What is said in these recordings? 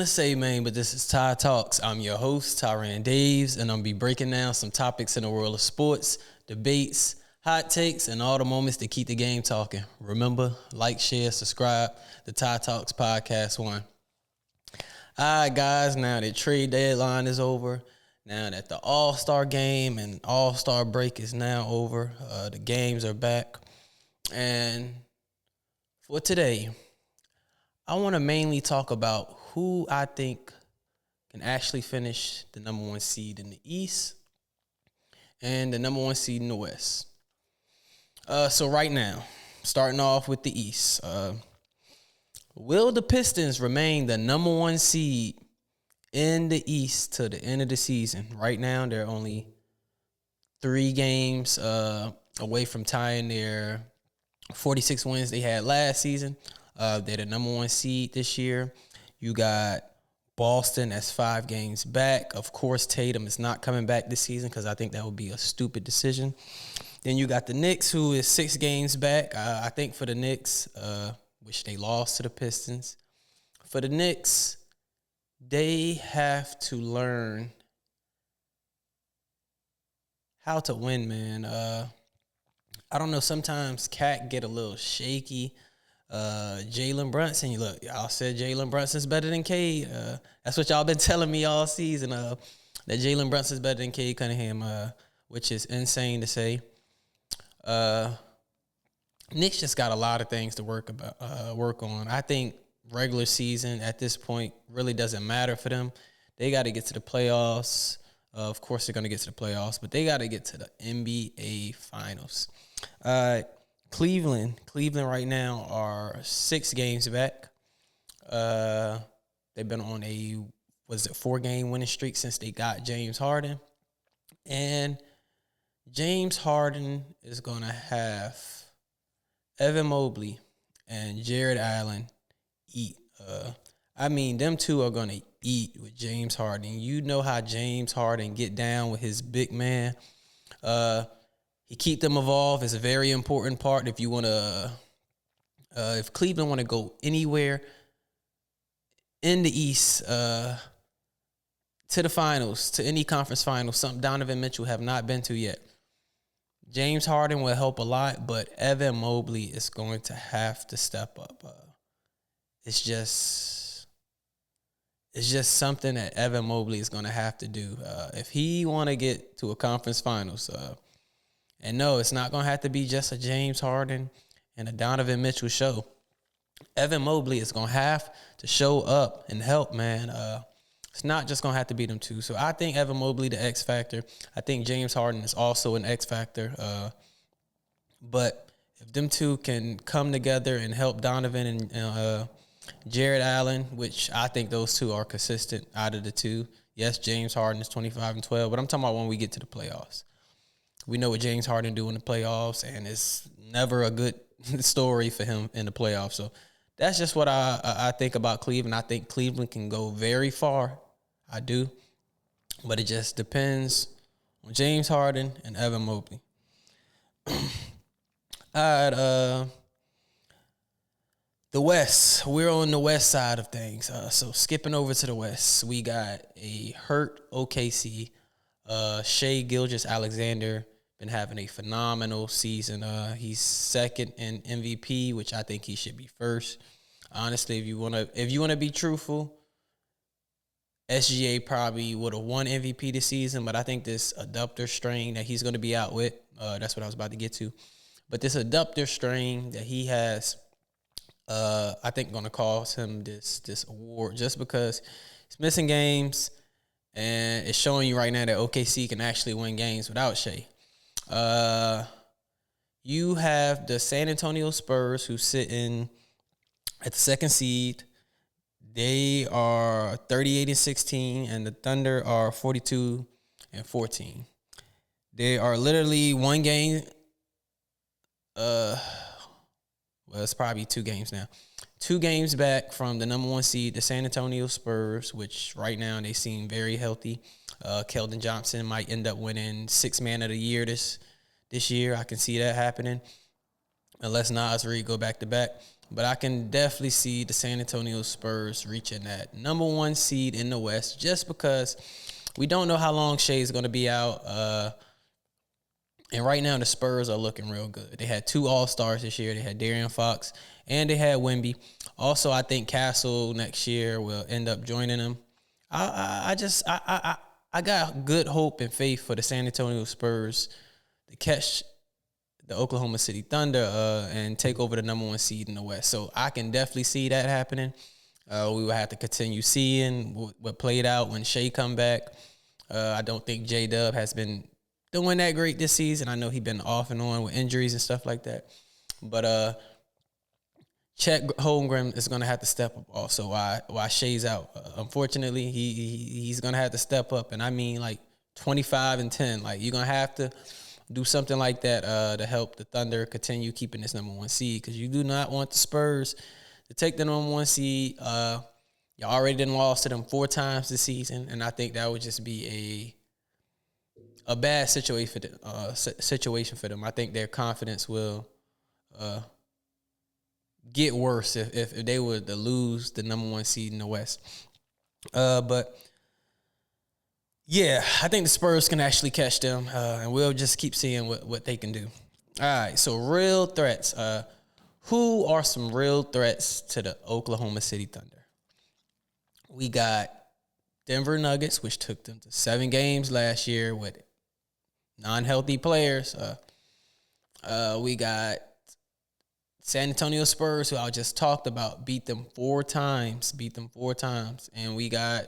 want to say, man, but this is Ty Talks. I'm your host, Tyran Daves, and I'm going to be breaking down some topics in the world of sports, debates, hot takes, and all the moments that keep the game talking. Remember, like, share, subscribe. The Ty Talks Podcast 1. All right, guys, now that trade deadline is over, now that the All-Star game and All-Star break is now over, the games are back. And for today, I want to mainly talk about who I think can actually finish the number one seed in the East and the number one seed in the West. So right now, starting off with the East, will the Pistons remain the number one seed in the East to the end of the season? Right now, they're only 3 games away from tying their 46 wins they had last season. They're the number one seed this year. You got Boston that's 5 games back. Of course, Tatum is not coming back this season because I think that would be a stupid decision. Then you got the Knicks, who is 6 games back. I think for the Knicks, which they lost to the Pistons. For the Knicks, they have to learn how to win, man. I don't know. Sometimes Cat get a little shaky. Jalen Brunson, look, y'all said Jalen Brunson's better than Cade. That's what y'all been telling me all season. That Jalen Brunson's better than Cade Cunningham, which is insane to say. Knicks just got a lot of things to work on. I think regular season at this point really doesn't matter for them. They got to get to the playoffs. Of course, they're going to get to the playoffs, but they got to get to the NBA Finals. Cleveland right now are 6 games back. They've been on a 4-game winning streak since they got James Harden. And James Harden is going to have Evan Mobley and Jared Allen eat. Them two are going to eat with James Harden. You know how James Harden get down with his big man. He keep them involved is a very important part. If you want to, if Cleveland want to go anywhere in the East, to the finals, to any conference finals, something Donovan Mitchell have not been to yet. James Harden will help a lot, but Evan Mobley is going to have to step up. It's just something that Evan Mobley is going to have to do if he want to get to a conference finals. And no, it's not going to have to be just a James Harden and a Donovan Mitchell show. Evan Mobley is going to have to show up and help, man. It's not just going to have to be them two. So I think Evan Mobley, the X factor. I think James Harden is also an X factor. But if them two can come together and help Donovan and Jared Allen, which I think those two are consistent out of the two. Yes, James Harden is 25-12, but I'm talking about when we get to the playoffs. We know what James Harden do in the playoffs, and it's never a good story for him in the playoffs. So that's just what I think about Cleveland. I think Cleveland can go very far. I do. But it just depends on James Harden and Evan Mobley. All right, the West. We're on the West side of things. So skipping over to the West, we got a hurt OKC. Shai Gilgeous-Alexander been having a phenomenal season. He's second in MVP, which I think he should be first. Honestly, if you wanna be truthful, SGA probably would have won MVP this season, but I think this adductor strain that he's going to be out with, that's what I was about to get to. But this adductor strain that he has, I think going to cost him this award just because he's missing games. And it's showing you right now that OKC can actually win games without Shai. You have the San Antonio Spurs who sitting at the 2nd seed. They are 38-16, and the Thunder are 42-14. They are literally 1 game. Well, it's probably 2 games now. 2 games back from the number 1 seed, the San Antonio Spurs, which right now they seem very healthy. Keldon Johnson might end up winning 6th Man of the Year this year. I can see that happening, unless Nas Reed go back to back. but I can definitely see the San Antonio Spurs reaching that number 1 seed in the West just because we don't know how long Shai's going to be out. And right now the Spurs are looking real good. They had 2 All-Stars this year. They had De'Aaron Fox and they had Wemby. Also, I think Castle next year will end up joining them. I got good hope and faith for the San Antonio Spurs to catch the Oklahoma City Thunder and take over the number 1 seed in the West. So I can definitely see that happening. We will have to continue seeing what played out when Shai come back. I don't think J-Dub has been doing that great this season. I know he's been off and on with injuries and stuff like that. But Chet Holmgren is going to have to step up also while Shai's out. Unfortunately, he's going to have to step up. And I mean like 25 and 10. Like you're going to have to do something like that to help the Thunder continue keeping this number 1 seed because you do not want the Spurs to take the number 1 seed. You already done lost to them 4 times this season, and I think that would just be a bad situation for them. I think their confidence will get worse if they were to lose the number 1 seed in the West. But yeah, I think the Spurs can actually catch them, and we'll just keep seeing what they can do. All right, so real threats. Who are some real threats to the Oklahoma City Thunder? We got Denver Nuggets, which took them to 7 games last year with non-healthy players. We got San Antonio Spurs, who I just talked about, beat them 4 times. And we got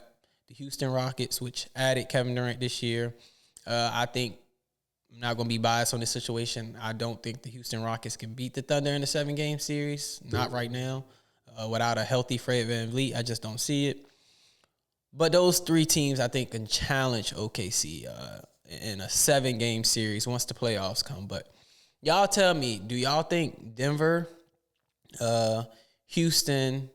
the Houston Rockets, which added Kevin Durant this year. I think I'm not going to be biased on this situation. I don't think the Houston Rockets can beat the Thunder in the 7-game series. Not right now. Without a healthy Fred VanVleet, I just don't see it. But those 3 teams, I think, can challenge OKC in a 7-game series once the playoffs come. But y'all tell me, do y'all think Denver, Houston,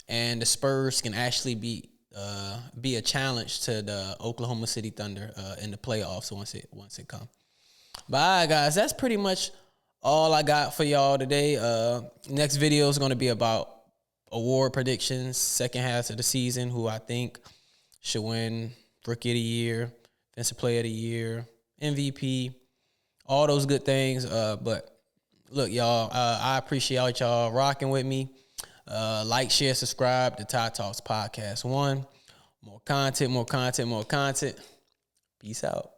and the Spurs can actually be a challenge to the Oklahoma City Thunder in the playoffs once it comes? But all right, guys, that's pretty much all I got for y'all today. Next video is going to be about award predictions, second half of the season, who I think should win Rookie of the Year, Defensive Player of the Year, MVP, all those good things. But look, y'all, I appreciate y'all rocking with me. Like, share, subscribe to Tide Talks Podcast 1. More content. Peace out.